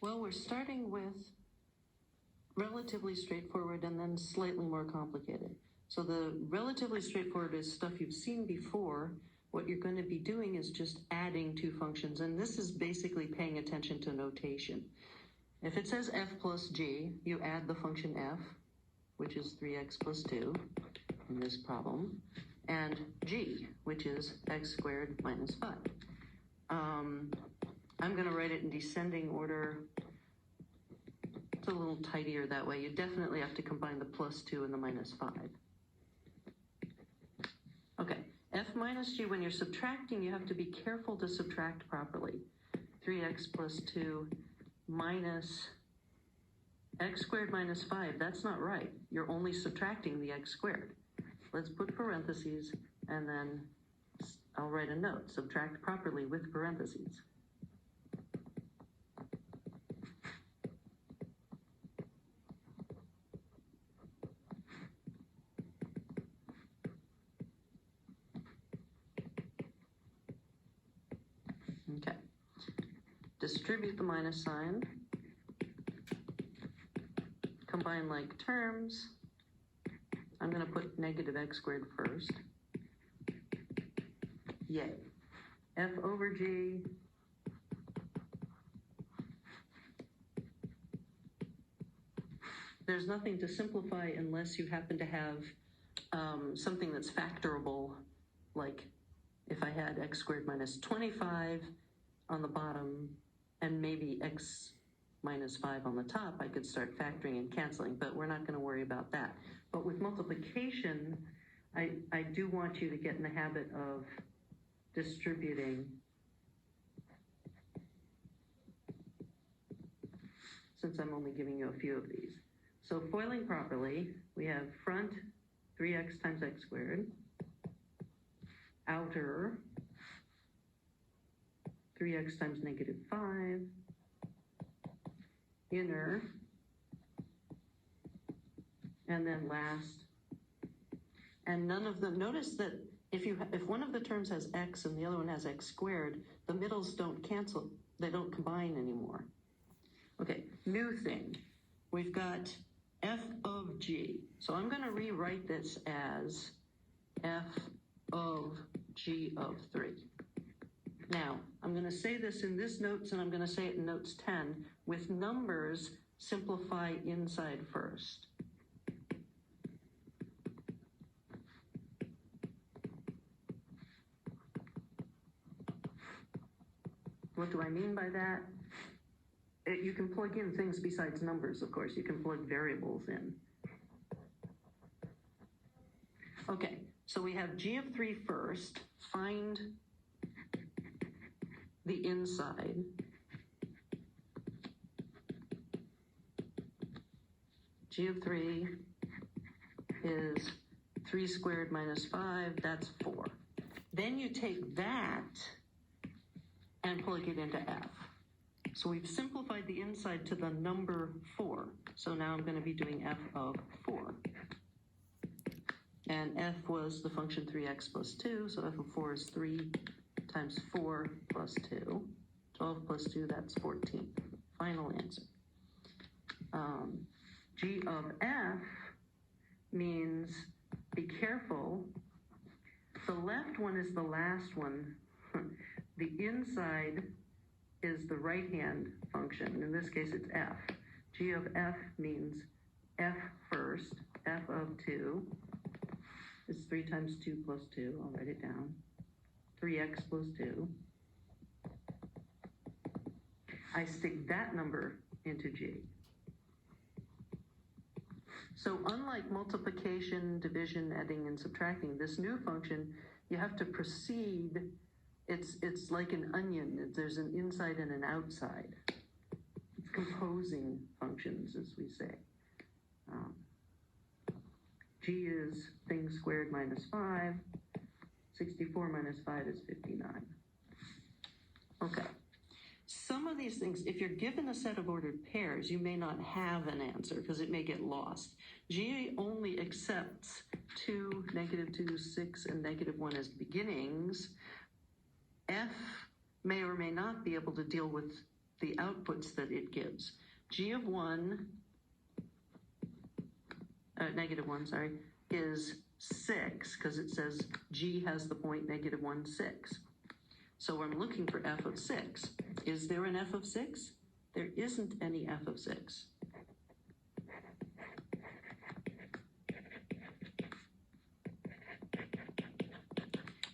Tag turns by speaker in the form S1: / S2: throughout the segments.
S1: Well, we're starting with relatively straightforward and then slightly more complicated. So the relatively straightforward is stuff you've seen before. What you're going to be doing is just adding two functions, and this is basically paying attention to notation. If it says f plus g, you add the function f, which is 3x plus 2 in this problem, and g, which is x squared minus 5. I'm going to write it in descending order. It's a little tidier that way. You definitely have to combine the plus 2 and the minus 5. Okay, f minus g, when you're subtracting, you have to be careful to subtract properly. 3x plus 2 minus x squared minus 5, that's not right. You're only subtracting the x squared. Let's put parentheses, and then I'll write a note. Subtract properly with parentheses. Okay. Distribute the minus sign. Combine like terms. I'm going to put negative x squared first. Yay. F over g there's nothing to simplify unless you happen to have something that's factorable, like if I had x squared minus 25 on the bottom and maybe x minus 5 on the top, I could start factoring and canceling, but we're not going to worry about that. But with multiplication, I do want you to get in the habit of distributing since I'm only giving you a few of these. So foiling properly, we have front 3x times x squared, outer 3x times negative 5, inner, and then last. And none of them, notice that if one of the terms has x and the other one has x squared, the middles don't cancel, they don't combine anymore. Okay, new thing. We've got f of g. So I'm going to rewrite this as f of g of 3. Now, I'm going to say this in this notes, and I'm going to say it in notes 10. With numbers, simplify inside first. What do I mean by that? You can plug in things besides numbers, of course. You can plug variables in. Okay, so we have g of 3 first. Find the inside. G of 3 is 3 squared minus 5, that's 4. Then you take that and plug it into f. So we've simplified the inside to the number 4. So now I'm going to be doing f of 4. And f was the function 3x plus 2, so f of 4 is 3 times 4 plus 2. 12 plus 2, that's 14. Final answer. G of f means, be careful, the left one is the last one. The inside is the right-hand function. In this case, it's f. G of f means f first. F of 2 is 3 times 2 plus 2. I'll write it down. 3x plus 2. I stick that number into G. So unlike multiplication, division, adding, and subtracting, this new function, you have to proceed. It's like an onion. There's an inside and an outside. It's composing functions, as we say. G is things squared minus 5. 64 minus 5 is 59. Okay. Some of these things, if you're given a set of ordered pairs, you may not have an answer because it may get lost. G only accepts 2, -2, 6, and -1 as beginnings. F may or may not be able to deal with the outputs that it gives. G of 1, negative 1, sorry, is 6, because it says G has the point negative 1, 6. So I'm looking for f of 6. Is there an f of 6? There isn't any f of 6.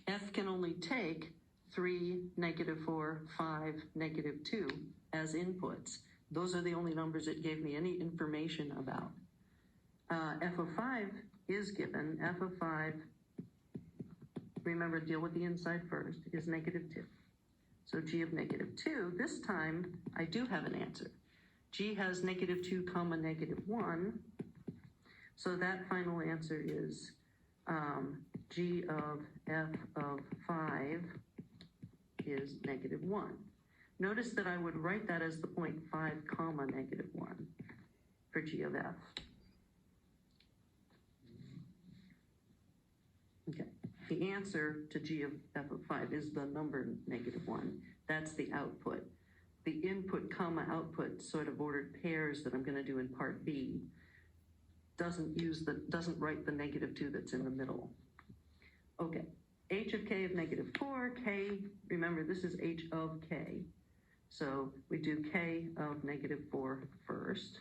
S1: F can only take 3, negative 4, 5, negative 2 as inputs. Those are the only numbers it gave me any information about. F of 5 is given. F of 5, remember, deal with the inside first, is negative 2. So G of negative 2, this time I do have an answer. G has negative 2 comma negative 1. So that final answer is G of f of 5 is negative 1. Notice that I would write that as the point 5 comma negative 1 for G of f. Okay, the answer to G of f of 5 is the number negative 1. That's the output. The input comma output sort of ordered pairs that I'm going to do in part B doesn't write the negative 2 that's in the middle. Okay, h of k of negative 4, k, remember this is h of k. So we do k of negative 4 first.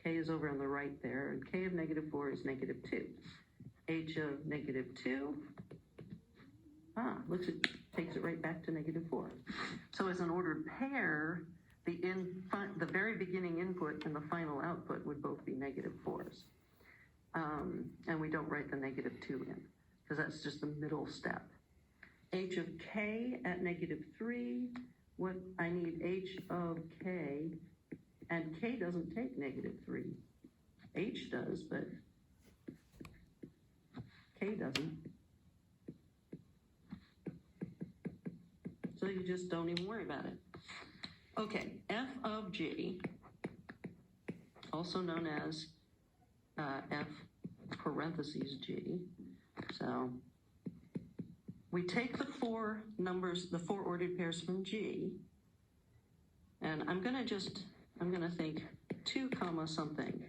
S1: K is over on the right there, and k of negative 4 is negative 2. H of negative 2, takes it right back to negative 4. So as an ordered pair, the very beginning input and the final output would both be negative 4s. And we don't write the negative 2 in, because that's just the middle step. H of k at negative 3, what I need h of k, and k doesn't take negative 3. H does, but k doesn't. So you just don't even worry about it. Okay, f of g, also known as f parentheses g. So we take the 4 numbers, the 4 ordered pairs from G, and I'm going to think 2 comma something,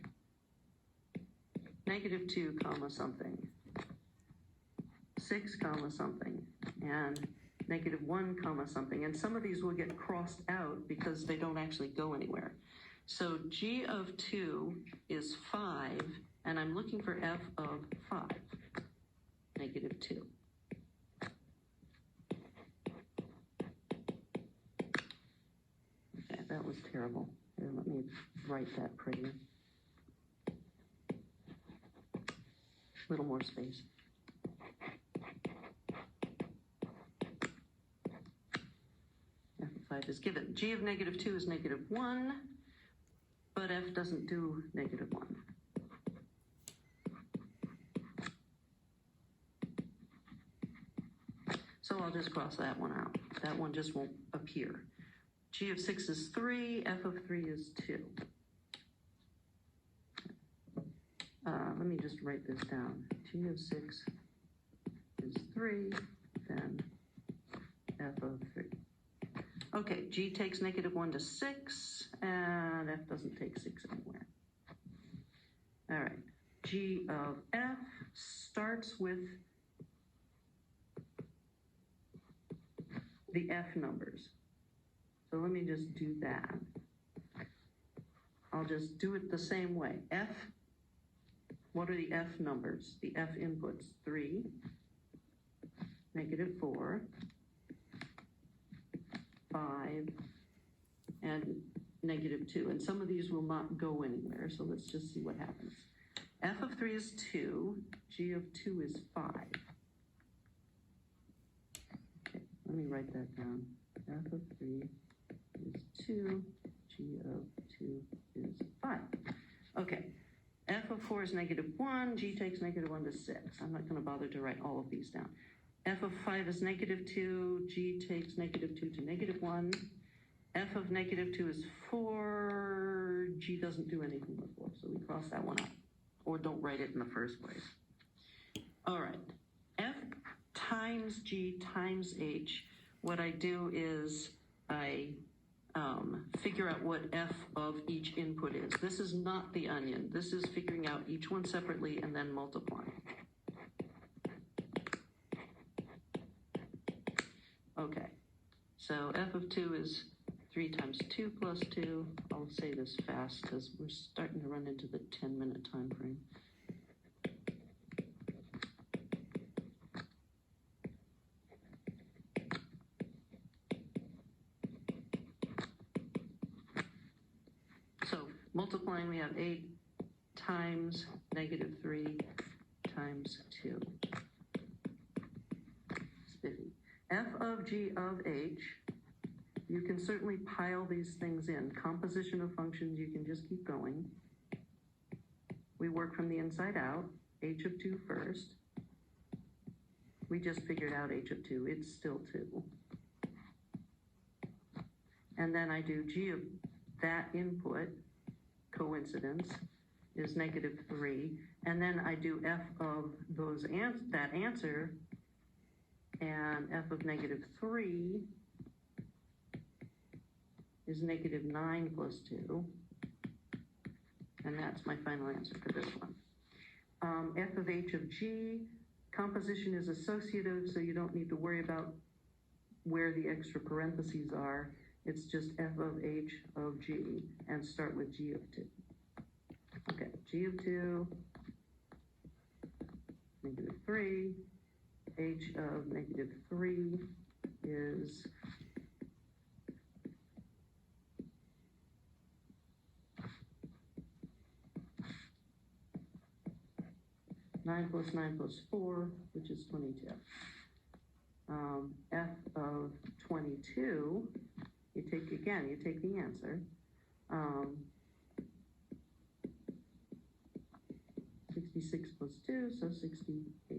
S1: negative 2 comma something, 6 comma something, and negative 1 comma something. And some of these will get crossed out because they don't actually go anywhere. So G of 2 is 5, and I'm looking for f of 5, negative 2. Okay, that was terrible. Here, let me write that pretty. A little more space. F of 5 is given. G of negative 2 is negative 1, but f doesn't do negative 1. So I'll just cross that one out. That one just won't appear. G of 6 is 3, f of 3 is 2. Let me just write this down. G of 6 is 3, then f of 3. Okay, G takes negative 1 to 6, and f doesn't take 6 anywhere. All right, G of f starts with the f numbers. So let me just do that. I'll just do it the same way. F, what are the f numbers? The f inputs, 3, negative 4, 5, and negative 2. And some of these will not go anywhere, so let's just see what happens. F of 3 is 2, G of 2 is 5. Okay, let me write that down. F of 3 is 2, G of 2 is 5. Okay, f of 4 is negative 1, G takes negative 1 to 6. I'm not going to bother to write all of these down. F of 5 is negative 2, G takes negative 2 to negative 1. F of negative 2 is 4, G doesn't do anything with 4, so we cross that one out. Or don't write it in the first place. All right, F times G times H. What I do is I figure out what f of each input is. This is not the onion. This is figuring out each one separately and then multiplying. Okay, so f of 2 is 3 times 2 plus 2. I'll say this fast because we're starting to run into the 10-minute time frame. So multiplying, we have 8 times negative 3 times 2. Spiffy. F of g of h, you can certainly pile these things in. Composition of functions, you can just keep going. We work from the inside out, h of 2 first. We just figured out h of 2, it's still 2. And then I do g of that input, coincidence, is negative 3. And then I do f of those that answer, and f of negative 3 is negative 9 plus 2. And that's my final answer for this one. F of h of g, composition is associative, so you don't need to worry about where the extra parentheses are. It's just f of h of g, and start with g of 2. Okay, g of 2, negative 3, h of negative 3 is nine plus 4, which is 22. F of 22, you take the answer. 66 plus 2, so 68.